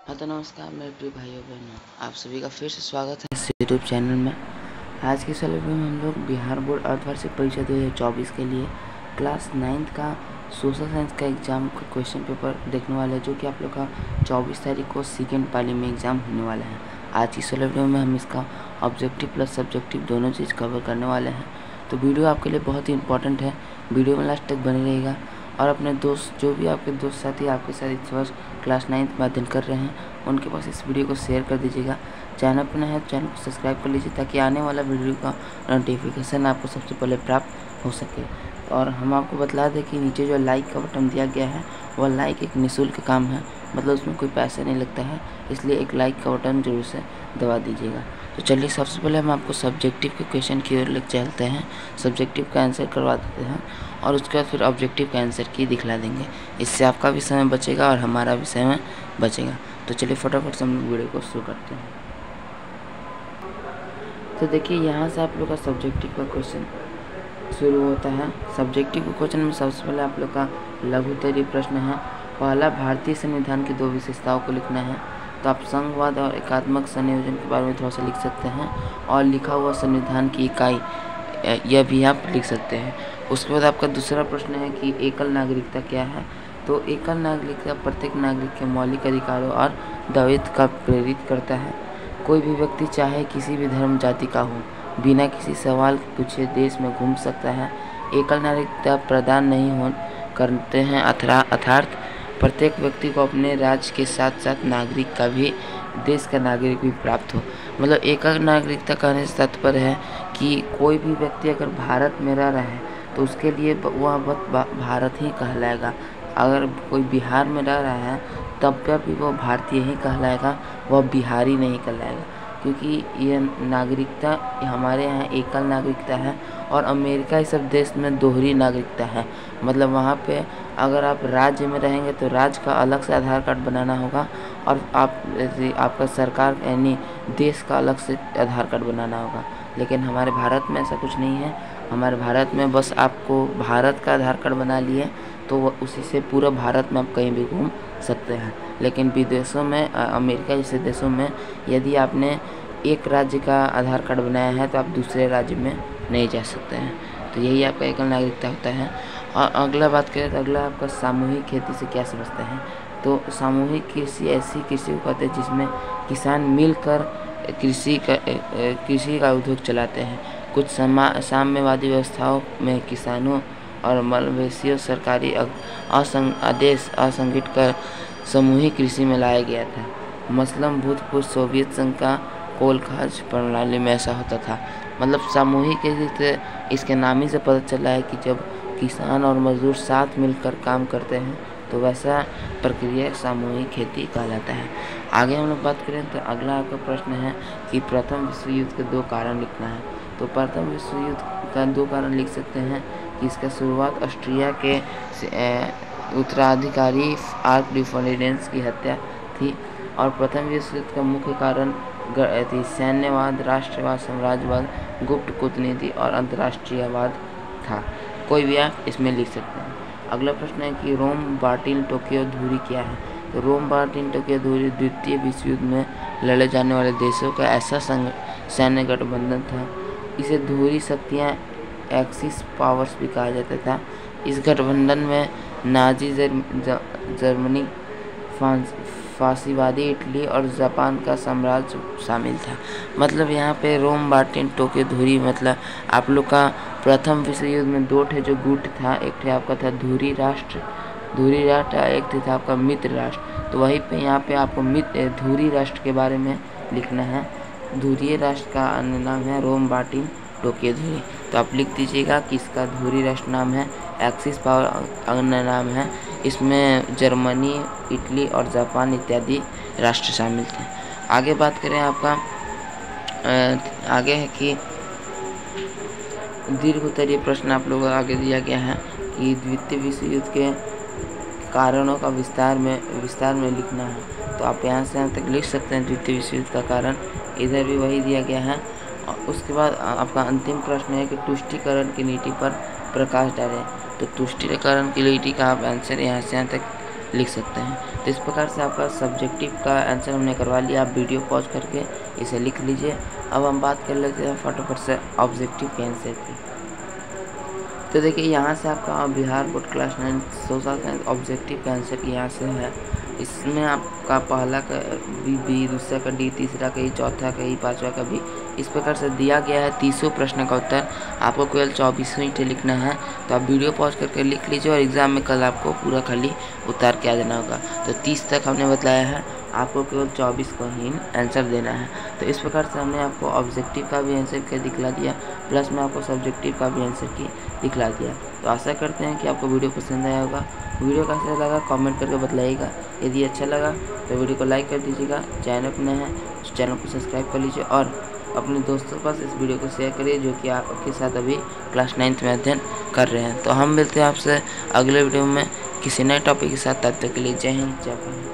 हाँ तो नमस्कार मेरे प्रिय भाइयों बहनों, आप सभी का फिर से स्वागत है इस यूट्यूब चैनल में। आज की वीडियो में हम लोग बिहार बोर्ड अर्धवार्षिक परीक्षा 2024 के लिए क्लास 9th का सोशल साइंस का एग्ज़ाम का क्वेश्चन पेपर देखने वाले हैं, जो कि आप लोग का 24 तारीख को सेकेंड पाली में एग्ज़ाम होने वाला है। आज की वीडियो में हम इसका ऑब्जेक्टिव प्लस सब्जेक्टिव दोनों चीज़ कवर करने वाले हैं। तो वीडियो आपके लिए बहुत ही इंपॉर्टेंट है, वीडियो में लास्ट तक बने रहेगा। और अपने दोस्त, जो भी आपके दोस्त साथी आपके साथ इस वर्ष क्लास 9th में अध्ययन कर रहे हैं, उनके पास इस वीडियो को शेयर कर दीजिएगा। चैनल पर नए हैं तो चैनल को सब्सक्राइब कर लीजिए, ताकि आने वाला वीडियो का नोटिफिकेशन आपको सबसे पहले प्राप्त हो सके। और हम आपको बतला दें कि नीचे जो लाइक का बटन दिया गया है, वह लाइक एक निःशुल्क काम है, मतलब उसमें कोई पैसा नहीं लगता है, इसलिए एक लाइक का बटन जरूर से दबा दीजिएगा। तो चलिए सबसे पहले हम आपको सब्जेक्टिव के क्वेश्चन की ओर लेकर चलते हैं, सब्जेक्टिव का आंसर करवा देते हैं और उसके बाद फिर ऑब्जेक्टिव का आंसर की दिखला देंगे। इससे आपका भी समय बचेगा और हमारा भी समय बचेगा। तो चलिए फटाफट से हम लोग वीडियो को शुरू करते हैं। तो देखिए यहाँ से आप लोग का सब्जेक्टिव का क्वेश्चन शुरू होता है। सब्जेक्टिव के क्वेश्चन में सबसे पहले आप लोग का लघुत्तरीय प्रश्न है। पहला, भारतीय संविधान की दो विशेषताओं को लिखना है। तो आप संघवाद और एकात्मक संयोजन के बारे में थोड़ा सा लिख सकते हैं, और लिखा हुआ संविधान की इकाई यह भी आप लिख सकते हैं। उसके बाद आपका दूसरा प्रश्न है कि एकल नागरिकता क्या है। तो एकल नागरिकता प्रत्येक नागरिक के मौलिक अधिकारों और दायित्व का प्रेरित करता है। कोई भी व्यक्ति चाहे किसी भी धर्म जाति का हो, बिना किसी सवाल पूछे देश में घूम सकता है। एकल नागरिकता प्रदान नहीं हो करते हैं अर्थात प्रत्येक व्यक्ति को अपने राज्य के साथ साथ नागरिक का भी, देश का नागरिक भी प्राप्त हो। मतलब एकल नागरिकता कहने से तात्पर्य है कि कोई भी व्यक्ति अगर भारत में रह रहा है तो उसके लिए वह भारत ही कहलाएगा। अगर कोई बिहार में रह रहा है तब भी वो भारतीय ही कहलाएगा, वह बिहारी नहीं कहलाएगा, क्योंकि ये नागरिकता हमारे यहाँ एकल नागरिकता है और अमेरिका ये सब देश में दोहरी नागरिकता है। मतलब वहाँ पे अगर आप राज्य में रहेंगे तो राज्य का अलग से आधार कार्ड बनाना होगा, और आपका सरकार यानी देश का अलग से आधार कार्ड बनाना होगा। लेकिन हमारे भारत में ऐसा कुछ नहीं है। हमारे भारत में बस आपको भारत का आधार कार्ड बना लिए तो उसी से पूरा भारत में आप कहीं भी घूम सकते हैं। लेकिन विदेशों में, अमेरिका जैसे देशों में, यदि आपने एक राज्य का आधार कार्ड बनाया है तो आप दूसरे राज्य में नहीं जा सकते हैं। तो यही आपका एकल नागरिकता होता है। और अगला बात करें तो अगला आपका सामूहिक खेती से क्या समझते हैं। तो सामूहिक कृषि ऐसी कृषि को कहते हैं जिसमें किसान मिलकर कृषि का उद्योग चलाते हैं। कुछ साम्यवादी व्यवस्थाओं में किसानों और मवेशियों सरकारी आदेश असंगठित कर सामूहिक कृषि में लाया गया था। मसलन भूतपूर्व सोवियत संघ का कोल खाज प्रणाली में ऐसा होता था। मतलब सामूहिक कृषि इसके नाम ही से पता चला है कि जब किसान और मजदूर साथ मिलकर काम करते हैं तो वैसा प्रक्रिया सामूहिक खेती कहलाता है। आगे हम लोग बात करें तो अगला आपका प्रश्न है कि प्रथम विश्व युद्ध के दो कारण लिखना है। तो प्रथम विश्व युद्ध का दो कारण लिख सकते हैं कि इसका शुरुआत ऑस्ट्रिया के उत्तराधिकारी आर्क डी फर्डिनेंड की हत्या थी, और प्रथम विश्व युद्ध का मुख्य कारण थी सैन्यवाद, राष्ट्रवाद, साम्राज्यवाद, गुप्त कूटनीति और अंतर्राष्ट्रीयवाद था। कोई भी आप इसमें लिख सकते हैं। अगला प्रश्न है कि रोम बार्टिल टोक्यो धुरी क्या है। तो रोम बार्टिल टोक्यो धुरी द्वितीय विश्व युद्ध में लड़े जाने वाले देशों का ऐसा सैन्य गठबंधन था। इसे धुरी शक्तियाँ एक्सिस पावर्स भी कहा जाता था। इस गठबंधन में नाजी जर्मनी, फासीवादी इटली और जापान का साम्राज्य शामिल था। मतलब यहाँ पे रोम बार्टिल टोक्यो धुरी, मतलब आप लोग का प्रथम विश्व युद्ध में दो ठे जो गुट था, एक ठे आपका था धुरी राष्ट्र, एक ठे था आपका मित्र राष्ट्र। तो वहीं पे यहाँ पे आपको धुरी राष्ट्र के बारे में लिखना है। धुरी राष्ट्र का अन्य नाम है रोम बार्टिल टोक्यो धुरी। तो आप लिख दीजिएगा कि इसका धुरी राष्ट्र नाम है, एक्सिस पावर अन्य नाम है। इसमें जर्मनी, इटली और जापान इत्यादि राष्ट्र शामिल थे। आगे बात करें आपका आगे है कि दीर्घोत्तरीय प्रश्न आप लोगों को आगे दिया गया है कि द्वितीय विश्व युद्ध के कारणों का विस्तार में लिखना है। तो आप यहाँ से यहाँ तक लिख सकते हैं द्वितीय विश्व युद्ध का कारण, इधर भी वही दिया गया है। और उसके बाद आपका अंतिम प्रश्न है कि तुष्टीकरण की नीति पर प्रकाश डालें। तो तुष्टीकरण की नीति का आप आंसर यहाँ से यहाँ तक लिख सकते हैं। तो इस प्रकार से आपका सब्जेक्टिव का आंसर हमने करवा लिया। आप वीडियो पॉज करके इसे लिख लीजिए। अब हम बात कर लेते हैं फटाफट से ऑब्जेक्टिव के आंसर की। तो देखिए यहाँ से आपका Bihar board class 9 social science objective का आंसर यहाँ से है। इसमें आपका पहला का बी, दूसरा का डी, तीसरा का ई, चौथा का ई, पाँचवा का बी, इस प्रकार से दिया गया है। 30 प्रश्न का उत्तर आपको केवल 24 लिखना है। तो आप वीडियो पॉज करके लिख लीजिए और एग्ज़ाम में कल आपको पूरा खाली उतार के आ जाना होगा। तो 30 तक हमने बताया है, आपको केवल 24 का ही आंसर देना है। तो इस प्रकार से हमने आपको ऑब्जेक्टिव का भी आंसर के दिखला दिया, प्लस में आपको सब्जेक्टिव का भी आंसर की दिखला दिया। तो आशा करते हैं कि आपको वीडियो पसंद आया होगा। वीडियो कैसा लगा कमेंट करके बताइएगा। यदि अच्छा लगा तो वीडियो को लाइक कर दीजिएगा। चैनल पर नए हैं तो चैनल को सब्सक्राइब कर लीजिए और अपने दोस्तों के पास इस वीडियो को शेयर करिए जो कि आपके साथ अभी क्लास 9 में अध्ययन कर रहे हैं। तो हम मिलते हैं आपसे अगले वीडियो में किसी नए टॉपिक के साथ। तब तक के लिए जय हिंद, जय भारत।